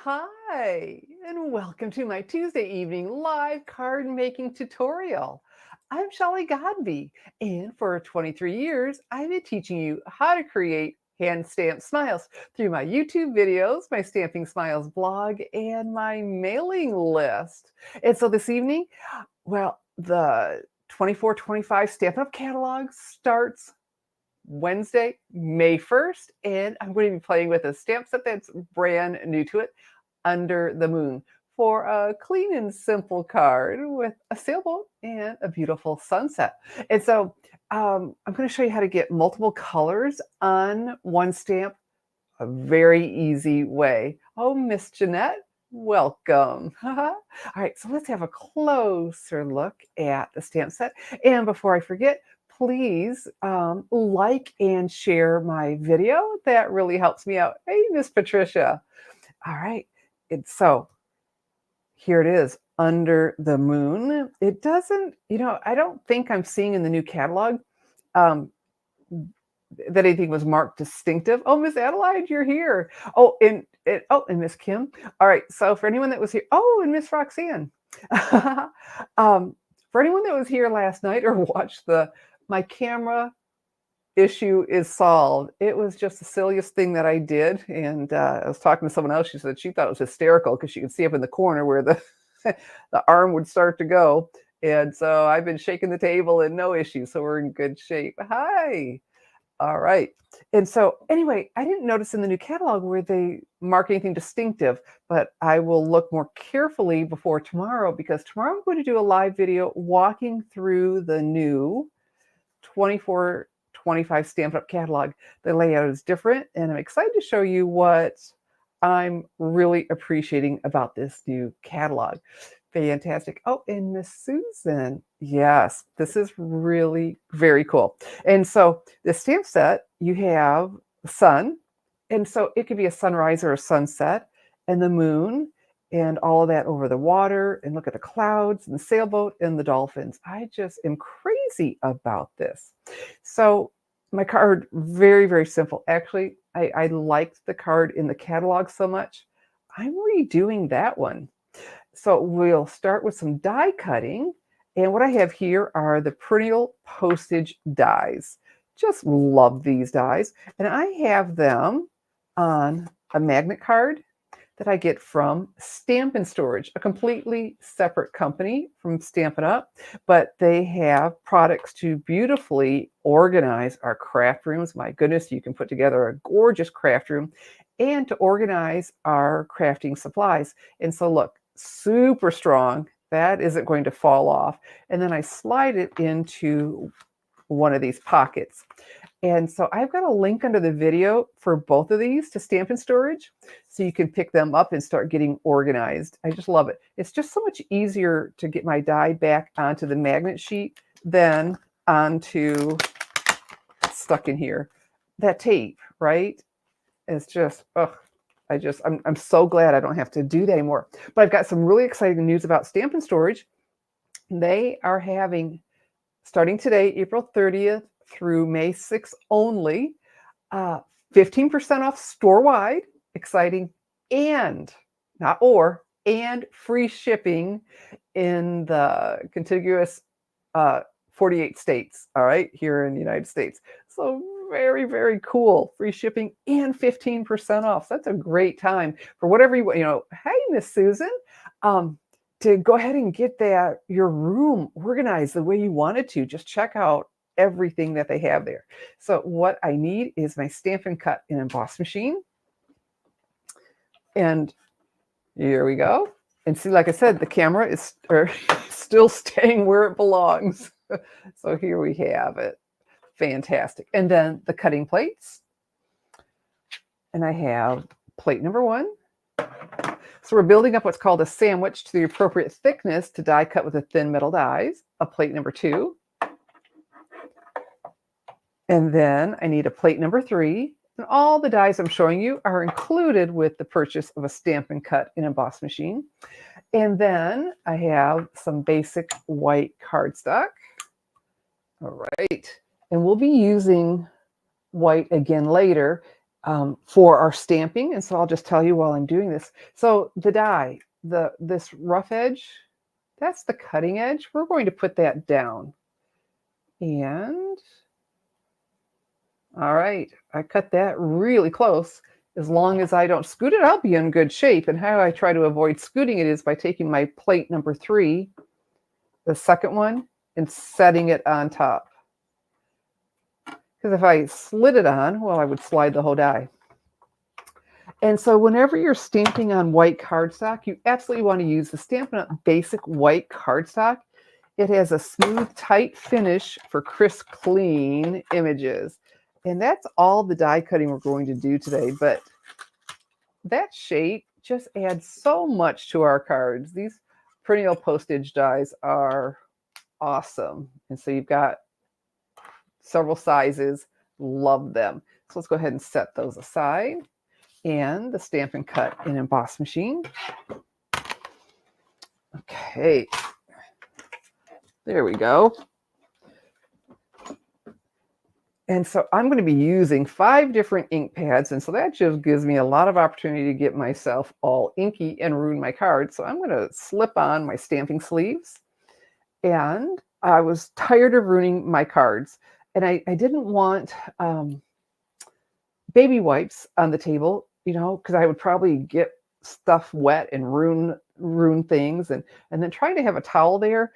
Hi, and welcome to my Tuesday evening live card making tutorial. I'm Shelley Godby, and for 23 years, I've been teaching you how to create hand stamped smiles through my YouTube videos, my Stamping Smiles blog, and my mailing list. And so this evening, well, the 24-25 Stampin' Up! Catalog starts Wednesday, May 1st, and I'm going to be playing with a stamp set that's brand new to it, Under the Moon, for a clean and simple card with a sailboat and a beautiful sunset. And so I'm going to show you how to get multiple colors on one stamp, a very easy way. Oh, Miss Jeanette, welcome. All right, so let's have a closer look at the stamp set. And before I forget, please like and share my video. That really helps me out. Hey, Miss Patricia. All right, so here it is, Under the Moon. It doesn't, I don't think I'm seeing in the new catalog um, that anything was marked distinctive. Oh, Miss Adelaide, you're here. Oh, and Miss Kim. All right, so for anyone that was here, oh, and Miss Roxanne. For anyone that was here last night or watched my camera issue is solved. It was just the silliest thing that I did. And I was talking to someone else. She said she thought it was hysterical because she could see up in the corner where the, the arm would start to go. And so I've been shaking the table and no issue. So we're in good shape. Hi. All right. And so anyway, I didn't notice in the new catalog where they mark anything distinctive, but I will look more carefully before tomorrow, because tomorrow I'm going to do a live video walking through the new 24-25 Stampin' Up! Catalog. The layout is different, and I'm excited to show you what I'm really appreciating about this new catalog. Fantastic. Oh, and Miss Susan. Yes, this is really very cool. And so the stamp set, you have the sun, and so it could be a sunrise or a sunset, and the moon, and all of that over the water, and look at the clouds and the sailboat and the dolphins. I just am crazy about this. So my card, very, very simple. Actually, I liked the card in the catalog so much, I'm redoing that one. So we'll start with some die cutting. And what I have here are the perennial postage dies. Just love these dies. And I have them on a magnet card that I get from Stampin' Storage, a completely separate company from Stampin' Up, but they have products to beautifully organize our craft rooms. My goodness, you can put together a gorgeous craft room, and to organize our crafting supplies. And so look, super strong. That isn't going to fall off. And then I slide it into one of these pockets. And so I've got a link under the video for both of these to Stampin' Storage, so you can pick them up and start getting organized. I just love it. It's just so much easier to get my die back onto the magnet sheet than onto, stuck in here, that tape, right? It's just, ugh. I'm so glad I don't have to do that anymore. But I've got some really exciting news about Stampin' Storage. They are having, starting today, April 30th through May 6th only, 15% off store-wide, exciting, and, not or, and free shipping in the contiguous 48 states, all right, here in the United States. So very, very cool. Free shipping and 15% off. So that's a great time for whatever you want. Hey, Miss Susan, to go ahead and get your room organized the way you want it to. Just check out everything that they have there. So what I need is my Stampin' Cut and Emboss machine. And here we go. And see, like I said, the camera is still staying where it belongs. So here we have it. Fantastic. And then the cutting plates. And I have plate number 1. So we're building up what's called a sandwich to the appropriate thickness to die cut with the thin metal dies. A plate number 2. And then I need a plate number 3. And all the dies I'm showing you are included with the purchase of a Stampin' Cut and Emboss machine. And then I have some basic white cardstock. All right. And we'll be using white again later. for our stamping. And so I'll just tell you while I'm doing this. So the die, this rough edge, that's the cutting edge. We're going to put that down. And all right, I cut that really close. As long as I don't scoot it, I'll be in good shape. And how I try to avoid scooting it is by taking my plate number 3, the second one, and setting it on top. Because if I slid it on, well, I would slide the whole die. And so whenever you're stamping on white cardstock, you absolutely want to use the Stampin' Up! Basic white cardstock. It has a smooth, tight finish for crisp, clean images. And that's all the die cutting we're going to do today. But that shape just adds so much to our cards. These perennial postage dies are awesome. And so you've got several sizes. Love them. So let's go ahead and set those aside. And the Stampin' Cut and Emboss machine. Okay. There we go. And so I'm going to be using 5 different ink pads. And so that just gives me a lot of opportunity to get myself all inky and ruin my cards. So I'm going to slip on my stamping sleeves. And I was tired of ruining my cards. And I didn't want baby wipes on the table, you know, because I would probably get stuff wet and ruin things. And then trying to have a towel there,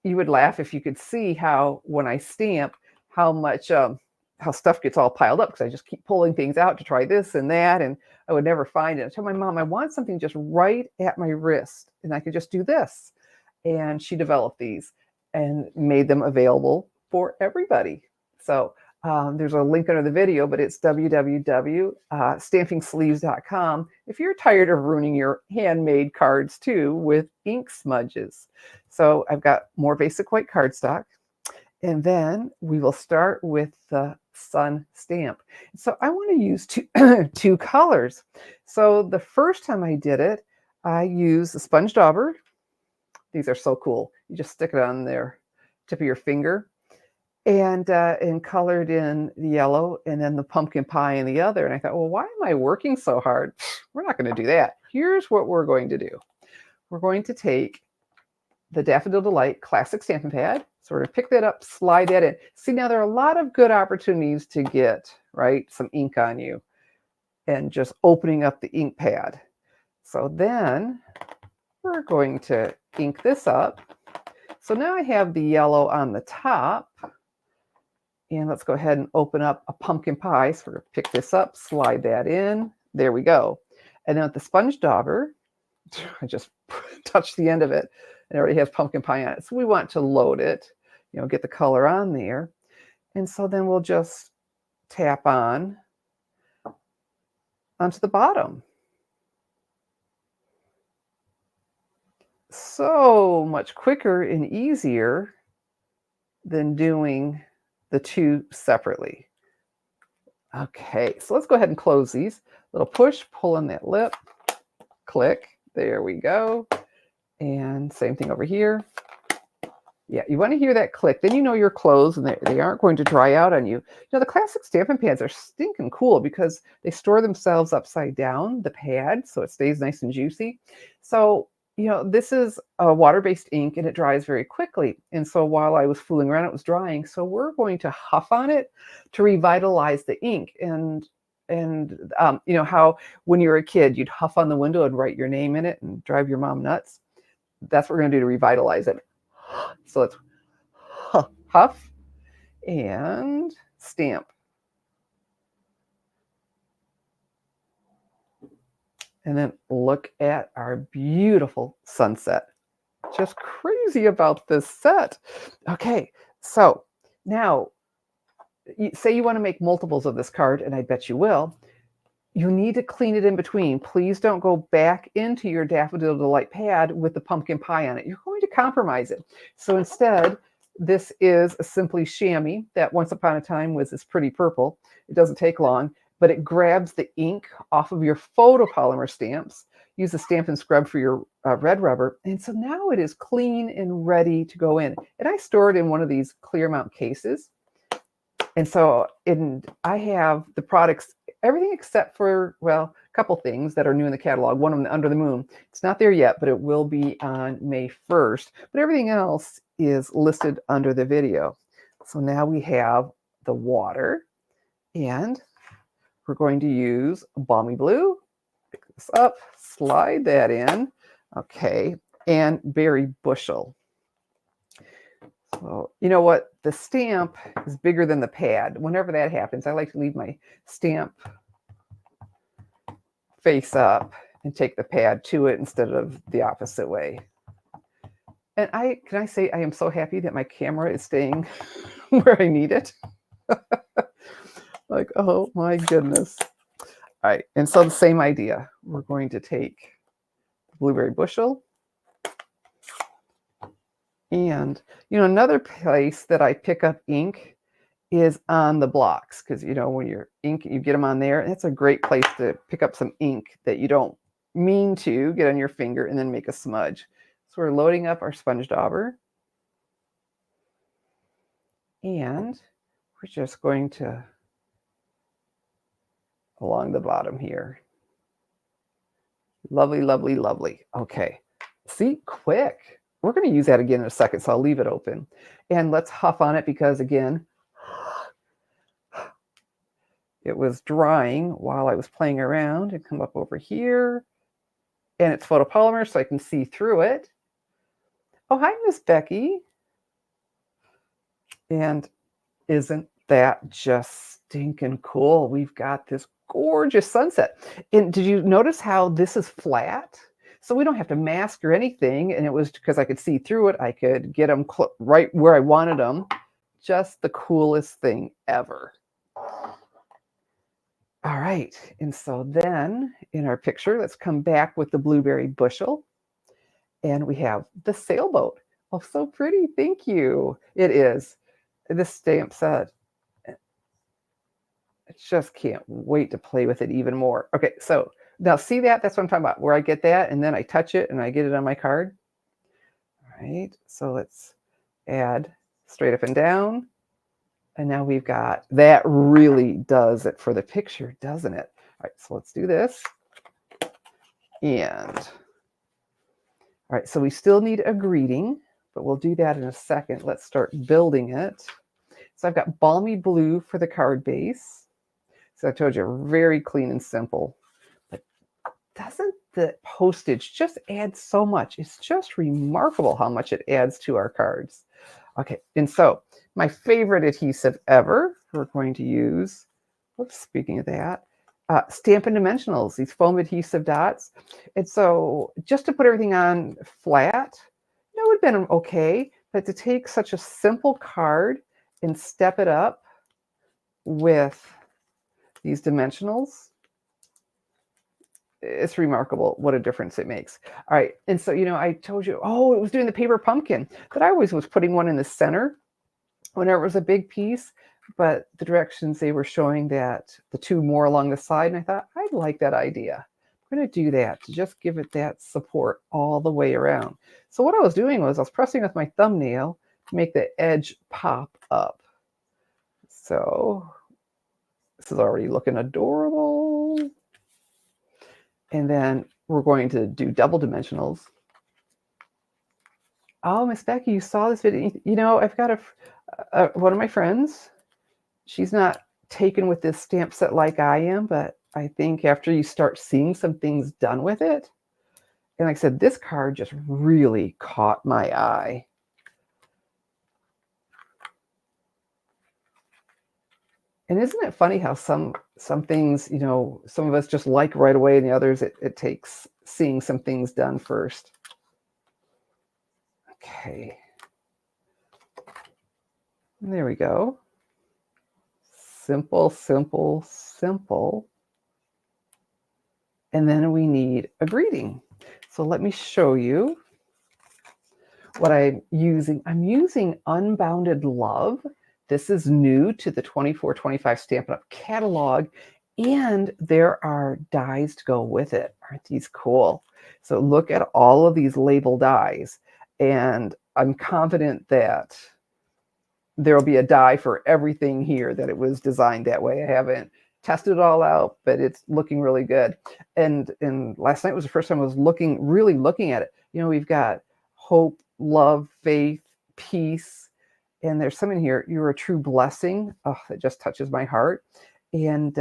you would laugh if you could see how when I stamp, how much how stuff gets all piled up, because I just keep pulling things out to try this and that, and I would never find it. I told my mom I want something just right at my wrist, and I could just do this. And she developed these and made them available for everybody. So there's a link under the video, but it's www.stampingsleeves.com if you're tired of ruining your handmade cards too with ink smudges. So I've got more basic white cardstock. And then we will start with the sun stamp. So I want to use two colors. So the first time I did it, I used the sponge dauber. These are so cool. You just stick it on their tip of your finger, and colored in the yellow, and then the pumpkin pie in the other. And I thought, well, why am I working so hard? We're not going to do that. Here's what we're going to do. We're going to take the Daffodil Delight Classic Stampin' Pad. So we're going to pick that up, slide that in. See, now there are a lot of good opportunities to get, right, some ink on you, and just opening up the ink pad. So then we're going to ink this up. So now I have the yellow on the top. And let's go ahead and open up a pumpkin pie. So we're going to pick this up, slide that in. There we go. And then with the sponge dauber, I just touched the end of it, and it already has pumpkin pie on it. So we want to load it, you know, get the color on there. And so then we'll just tap on onto the bottom. So much quicker and easier than doing the two separately. Okay, so let's go ahead and close these. Little push, pull in that lip, click. There we go. And same thing over here. Yeah, you want to hear that click. Then you know you're closed and they aren't going to dry out on you. You know, the classic Stampin' pads are stinking cool because they store themselves upside down, the pad, so it stays nice and juicy. So, you know, this is a water-based ink and it dries very quickly. And so while I was fooling around, it was drying. So we're going to huff on it to revitalize the ink. And you know how when you were a kid, you'd huff on the window and write your name in it and drive your mom nuts? That's what we're going to do to revitalize it. So let's huff and stamp. And then look at our beautiful sunset. Just crazy about this set. Okay, so now, say you want to make multiples of this card, and I bet you will. You need to clean it in between. Please don't go back into your Daffodil Delight pad with the pumpkin pie on it. You're going to compromise it. So instead, this is a Simply Chamois that once upon a time was this pretty purple. It doesn't take long, but it grabs the ink off of your photopolymer stamps. Use the Stampin' Scrub for your red rubber. And so now it is clean and ready to go in. And I store it in one of these clear mount cases. And so I have the products everything except for, well, a couple things that are new in the catalog. One of them, Under the Moon. It's not there yet, but it will be on May 1st. But everything else is listed under the video. So now we have the water, and we're going to use Balmy Blue. Pick this up, slide that in. Okay, and Berry Bushel. So, you know what? The stamp is bigger than the pad. Whenever that happens, I like to leave my stamp face up and take the pad to it instead of the opposite way. And can I say I am so happy that my camera is staying where I need it. Like, oh my goodness. All right, and so the same idea. We're going to take the Blueberry Bushel. And, you know, another place that I pick up ink is on the blocks, because, you know, when you're ink, you get them on there. And it's a great place to pick up some ink that you don't mean to get on your finger and then make a smudge. So we're loading up our sponge dauber. And we're just going to along the bottom here. Lovely, lovely, lovely. Okay. See, quick. We're going to use that again in a second, so I'll leave it open. And let's huff on it because, again, it was drying while I was playing around. And come up over here. And it's photopolymer, so I can see through it. Oh, hi, Miss Becky. And isn't that just stinking cool? We've got this gorgeous sunset. And did you notice how this is flat? So we don't have to mask or anything. And it was because I could see through it. I could get them right where I wanted them. Just the coolest thing ever. All right. And so then in our picture, let's come back with the Blueberry Bushel. And we have the sailboat. Oh, so pretty. Thank you. It is. This stamp set. I just can't wait to play with it even more. Okay, so now see that? That's what I'm talking about, where I get that and then I touch it and I get it on my card. All right, so let's add straight up and down. And now we've got, that really does it for the picture, doesn't it? All right, so let's do this. And, all right, so we still need a greeting, but we'll do that in a second. Let's start building it. So I've got Balmy Blue for the card base. So I told you, very clean and simple. But doesn't the postage just add so much? It's just remarkable how much it adds to our cards. Okay, and so my favorite adhesive ever, we're going to use, whoops, speaking of that, Stampin' Dimensionals, these foam adhesive dots. And so just to put everything on flat, that would have been okay, but to take such a simple card and step it up with these dimensionals, it's remarkable what a difference it makes. All right, and so, you know, I told you, oh, it was doing the paper pumpkin, but I always was putting one in the center whenever it was a big piece, but the directions they were showing that the two more along the side, and I thought, I'd like that idea. I'm going to do that to just give it that support all the way around. So what I was doing was I was pressing with my thumbnail to make the edge pop up. So this is already looking adorable. And then we're going to do double dimensionals. Oh, Miss Becky, you saw this video. You know, I've got one of my friends. She's not taken with this stamp set like I am, but I think after you start seeing some things done with it, and like I said, this card just really caught my eye. And isn't it funny how some things, you know, some of us just like right away, and the others, it takes seeing some things done first. Okay. And there we go. Simple, simple, simple. And then we need a greeting. So let me show you what I'm using. I'm using Unbounded Love. This is new to the 24-25 Stampin' Up! Catalog, and there are dies to go with it. Aren't these cool? So look at all of these label dies, and I'm confident that there will be a die for everything here, that it was designed that way. I haven't tested it all out, but it's looking really good. And last night was the first time I was really looking at it. You know, we've got hope, love, faith, peace, and there's some in here. You're a true blessing. Oh, that just touches my heart. And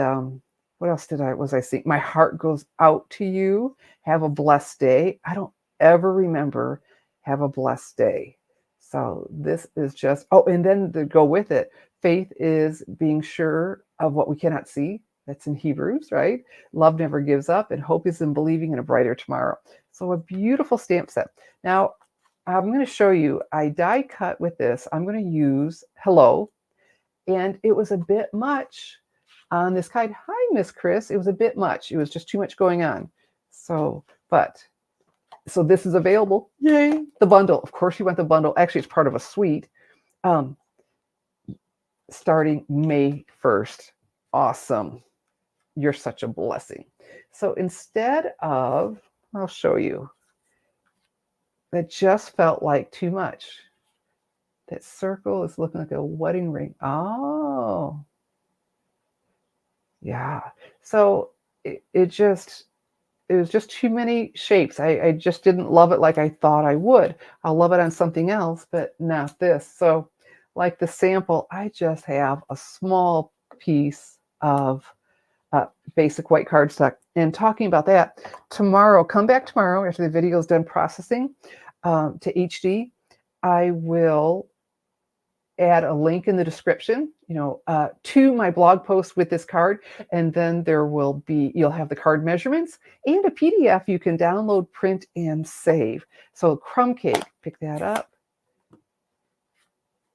what else was I seeing? My heart goes out to you. Have a blessed day. I don't ever remember have a blessed day. So this is just, oh, and then to go with it, faith is being sure of what we cannot see. That's in Hebrews, right? Love never gives up, and hope is in believing in a brighter tomorrow. So a beautiful stamp set. Now, I'm going to show you, I die cut with this. I'm going to use hello, and it was a bit much on this kind. Hi, Miss Chris. It was a bit much. It was just too much going on. So this is available. Yay. The bundle. Of course, you want the bundle. Actually, it's part of a suite. Starting May 1st. Awesome. You're such a blessing. So instead of, I'll show you, that just felt like too much. That circle is looking like a wedding ring. Oh, yeah. So it was just too many shapes. I just didn't love it like I thought I would. I'll love it on something else, but not this. So like the sample, I just have a small piece of basic white cardstock. And talking about that, tomorrow, come back tomorrow after the video is done processing to HD. I will add a link in the description, to my blog post with this card. And then you'll have the card measurements and a PDF you can download, print, and save. So crumb cake, pick that up.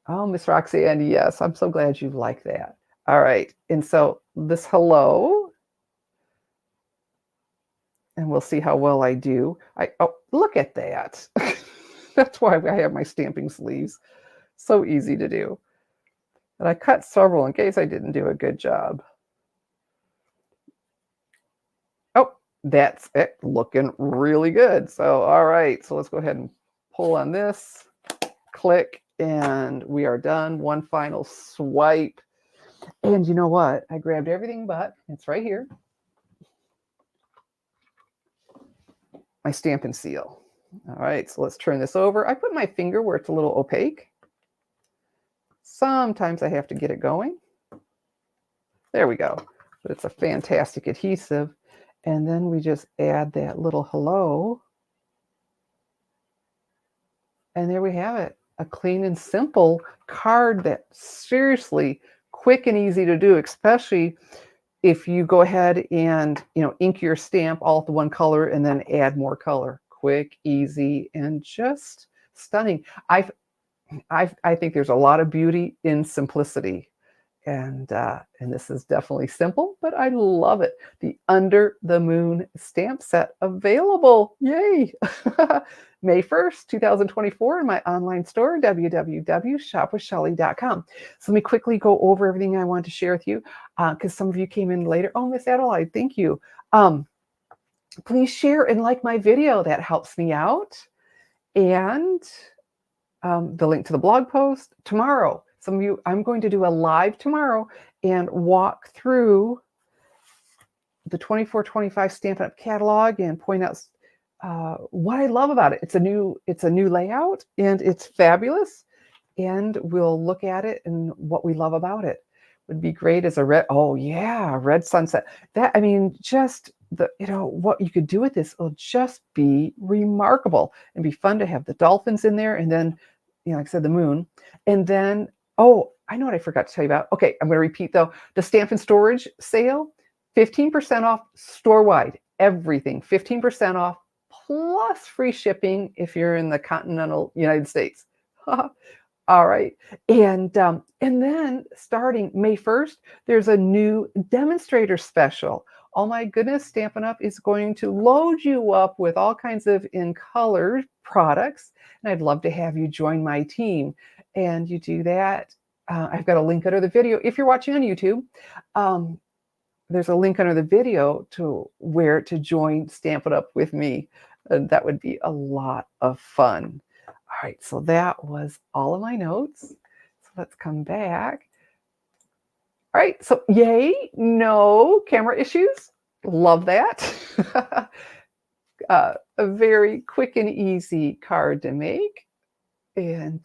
Oh, Miss Roxanne, yes, I'm so glad you like that. All right, and so this hello, and we'll see how well I do. Oh, look at that. That's why I have my stamping sleeves. So easy to do. And I cut several in case I didn't do a good job. Oh, that's it, looking really good. So, all right, so let's go ahead and pull on this, click, and we are done. One final swipe. And you know what? I grabbed everything but, it's right here, my Stampin' seal. All right, so let's turn this over. I put my finger where it's a little opaque. Sometimes I have to get it going. There we go. But it's a fantastic adhesive. And then we just add that little hello. And there we have it. A clean and simple card that's seriously quick and easy to do, especially if you go ahead and ink your stamp all the one color and then add more color. Quick, easy, and just stunning. I think there's a lot of beauty in simplicity, and this is definitely simple, but I love it. The Under the Moon stamp set available. Yay! May 1st, 2024 in my online store, www.shopwithshelly.com. So let me quickly go over everything I want to share with you, because some of you came in later. Oh, Miss Adelaide, thank you. Please share and like my video. That helps me out. And the link to the blog post tomorrow. Some of you, I'm going to do a live tomorrow and walk through the 24-25 Stampin' Up! Catalog and point out what I love about it. It's a new layout and it's fabulous. And we'll look at it and what we love about it. Would be great as a red. Oh yeah, red sunset. That, I mean, just what you could do with this will just be remarkable and be fun to have the dolphins in there. And then, like I said, the moon. And then, oh, I know what I forgot to tell you about. Okay, I'm going to repeat though. The Stampin' Storage sale, 15% off store-wide. Everything, 15% off plus free shipping if you're in the continental United States. All right. And then starting May 1st, there's a new demonstrator special. Oh my goodness, Stampin' Up! Is going to load you up with all kinds of in color products. And I'd love to have you join my team. And you do that. I've got a link under the video. If you're watching on YouTube, there's a link under the video to where to join Stampin' Up! With me. And that would be a lot of fun. All right, so that was all of my notes. So let's come back. All right, so yay, no camera issues. Love that. A very quick and easy card to make. And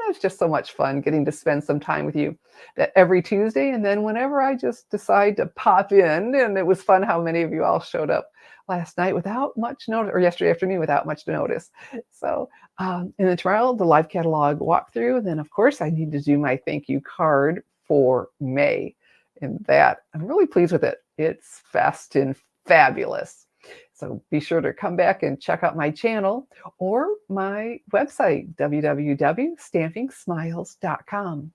it's just so much fun getting to spend some time with you that every Tuesday. And then whenever I just decide to pop in, and it was fun how many of you all showed up last night without much notice, or yesterday afternoon without much notice. So, and then tomorrow, the live catalog walkthrough. And then, of course, I need to do my thank you card for May. And that, I'm really pleased with it. It's fast and fabulous. So be sure to come back and check out my channel or my website, www.stampingsmiles.com.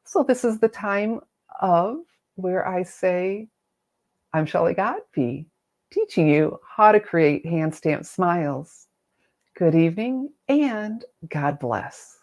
So this is the time of where I say, I'm Shelley Godby, teaching you how to create hand stamped smiles. Good evening and God bless.